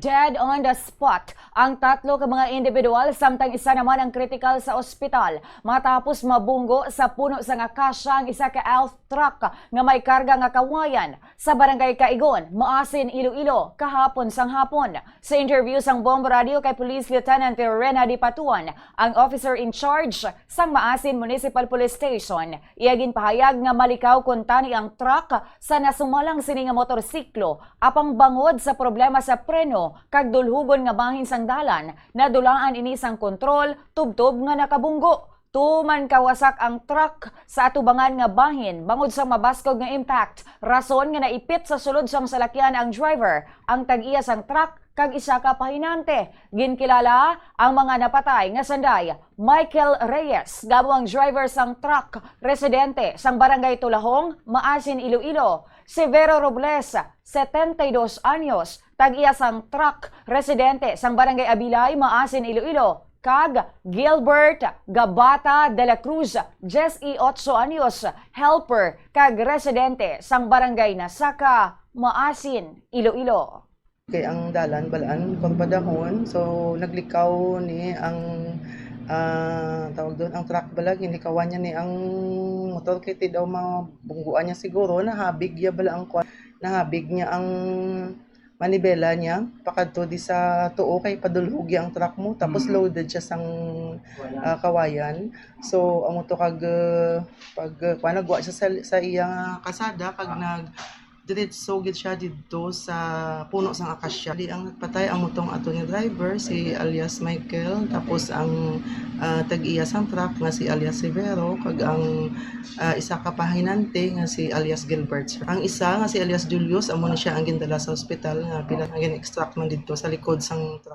dead on the spot ang tatlo ka mga individual samtang isa naman ang kritikal sa ospital matapos mabunggo sa puno sa akasya ang isa ka elf truck nga may karga nga kawayan sa barangay Caigon, Maasin, Iloilo kahapon sang hapon. Sa interview sang Bombo Radio kay Police Lieutenant Rena Di Patuan, ang officer in charge sang Maasin Municipal Police Station, iyagin pahayag nga malikaw kun tani ang truck sa nasumalang sini nga motorsiklo apang bangod sa problema sa preno kag dulhugon nga bahin sang dalan na dulaan ini sang kontrol tubtob nga nakabunggo. Tuman kawasak ang truck sa atubangan nga bahin bangod sa mabaskog nga impact. Rason nga naipit sa sulod sang salakyan ang driver, ang tag-iya sang truck kag isa ka pahinante. Ginkilala ang mga napatay nga sanday. Michael Reyes, gabo ang driver sang truck, residente sang barangay Tulahong, Maasin, Iloilo. Severo Robles, 72 anyos, tag-iya sang truck, residente sang barangay Abilay, Maasin, Iloilo. Kag Gilbert Gabata de la Cruz, 18 anyos, helper kag residente sang barangay Nasaka, Maasin, Iloilo. Kay ang dalan balaan pagpadahon, so naglikaw ni ang tawag doon ang truck balag, hindi kawan niya ni ang motor kay ti daw mabungguan niya siguro, nahabig niya bala ang nahabig niya ang manibela niya pakadto di sa tuo kay padulhugi ang truck mo tapos loaded siya sang kawayan. So amo to kag pag nagwa siya sa iyang kasada kag diretso gid siya didto sa puno sang akasya. Di ang nagpatay ang motong ato ni driver si alias Michael, tapos ang tag-iya sang truck nga si alias Severo, kag ang isa ka pahinante nga si alias Gilbert. Ang isa nga si alias Julius amo na siya ang gindala sa ospital nga bilang gin-extract man didto sa likod sang truck.